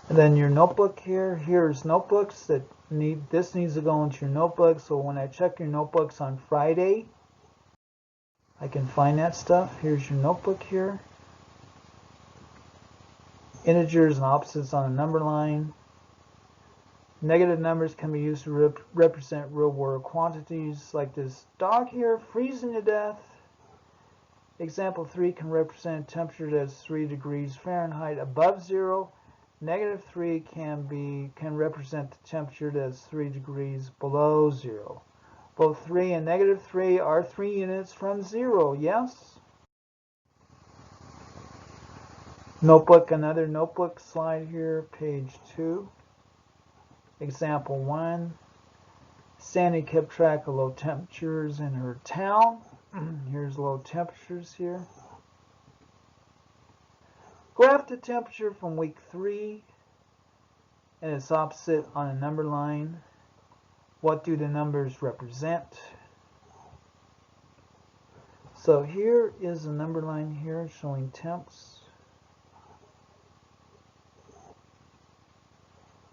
And then your notebook here, here's notebooks that this needs to go into your notebook. So when I check your notebooks on Friday, I can find that stuff. Here's your notebook here. Integers and opposites on a number line. Negative numbers can be used to represent real world quantities, like this dog here freezing to death. Example 3 can represent temperature that's 3 degrees Fahrenheit above zero. Negative 3 can represent the temperature that's 3 degrees below zero. Both 3 and negative 3 are 3 units from zero, yes? Notebook, another notebook slide here, page 2. Example 1. Sandy kept track of low temperatures in her town. Here's low temperatures here. Graph the temperature from week 3 and its opposite on a number line. What do the numbers represent? So here is a number line here showing temps.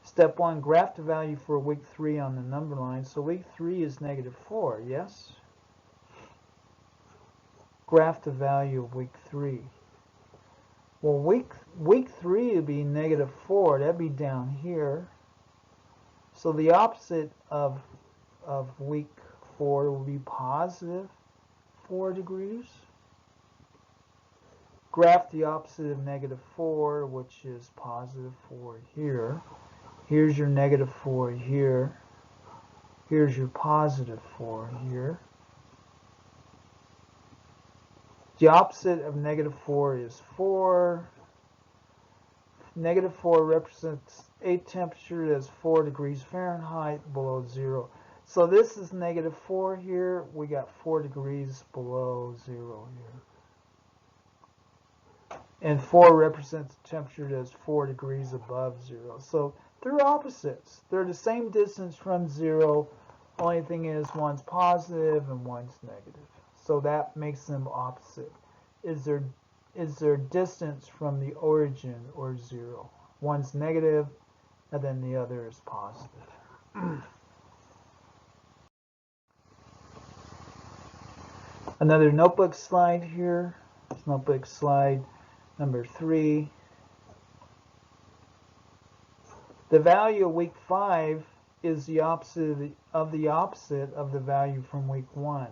Step 1, graph the value for week 3 on the number line. So week 3 is negative 4, yes? Graph the value of week 3. Well, week 3 would be negative 4. That'd be down here. So the opposite of week 4 will be positive 4 degrees. Graph the opposite of negative 4, which is positive 4 here. Here's your negative 4 here. Here's your positive 4 here. The opposite of negative 4 is 4. Negative 4 represents a temperature that's 4 degrees Fahrenheit below zero. So this is negative 4 here. We got 4 degrees below zero here. And 4 represents a temperature that's 4 degrees above zero. So they're opposites. They're the same distance from zero. Only thing is one's positive and one's negative. So that makes them opposite. Is their distance from the origin or zero. One's negative and then the other is positive. Another notebook slide here. It's notebook slide number 3. The value of week 5 is the opposite of the opposite of the value from week 1.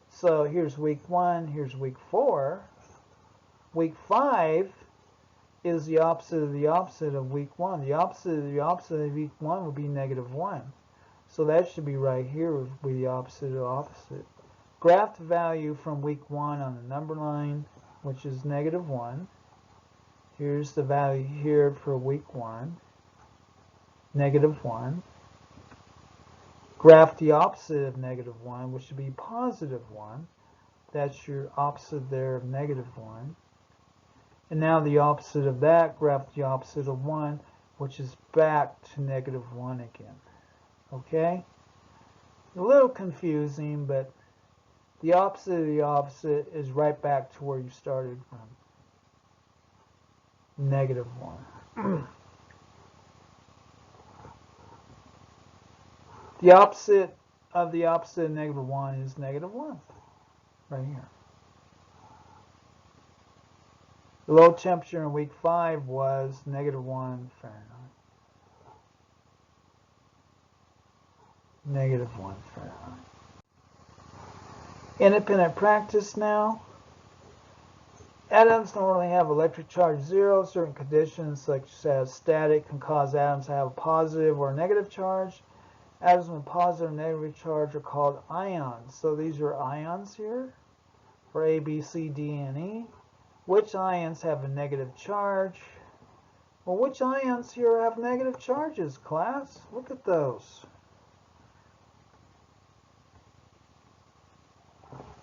So here's week 1, here's week 4. Week 5 is the opposite of week 1. The opposite of week 1 would be negative 1. So that should be right here, would be the opposite of opposite. Graph the value from week 1 on the number line, which is negative 1. Here's the value here for week 1. Negative 1. Graph the opposite of negative 1, which would be positive 1. That's your opposite there of negative 1. And now the opposite of that, graph the opposite of 1, which is back to negative 1 again. Okay? A little confusing, but the opposite of the opposite is right back to where you started from. Negative 1. The opposite of negative 1 is negative 1. Right here. The low temperature in week 5 was negative 1 Fahrenheit. Negative 1 Fahrenheit. Independent practice now. Atoms normally have electric charge 0. Certain conditions, such as static, can cause atoms to have a positive or negative charge. Atoms with positive and negative charge are called ions. So these are ions here for A, B, C, D, and E. Which ions have a negative charge? Well, which ions here have negative charges, class? Look at those.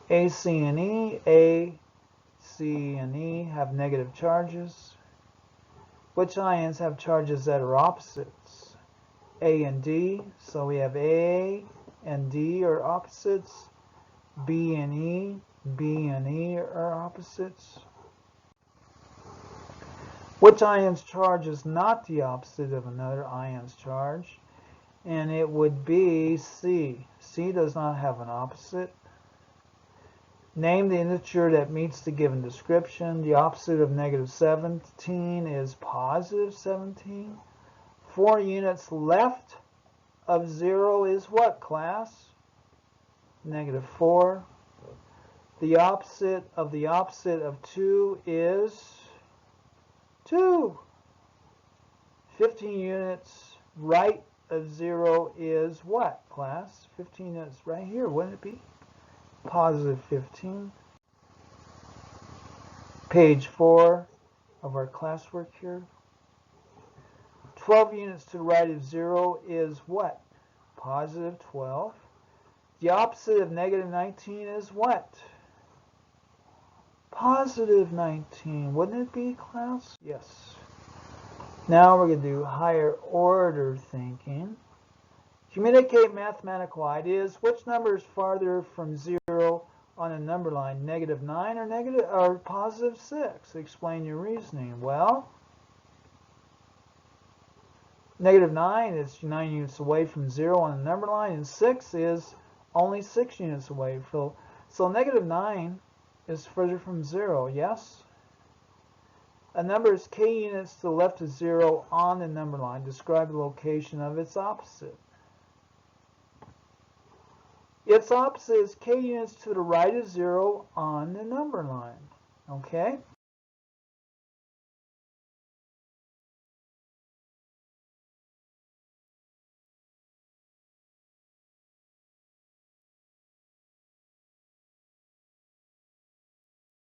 A, C, and E. A, C, and E have negative charges. Which ions have charges that are opposites? A and D. So we have A and D are opposites. B and E. B and E are opposites. Which ion's charge is not the opposite of another ion's charge? And it would be C. C does not have an opposite. Name the integer that meets the given description. The opposite of negative 17 is positive 17. 4 units left of 0 is what, class? Negative 4. The opposite of 2 is 2. 15 units right of 0 is what, class? 15 units right here, wouldn't it be? Positive 15. Page 4 of our classwork here. 12 units to the right of 0 is what? Positive 12. The opposite of negative 19 is what? Positive 19. Wouldn't it be, class? Yes. Now we're going to do higher order thinking. Communicate mathematical ideas. Which number is farther from 0 on a number line? Negative 9 or positive 6? Explain your reasoning. Well, negative 9 is 9 units away from 0 on the number line, and 6 is only 6 units away. So negative 9 is further from 0, yes? A number is k units to the left of 0 on the number line. Describe the location of its opposite. Its opposite is k units to the right of 0 on the number line. Okay?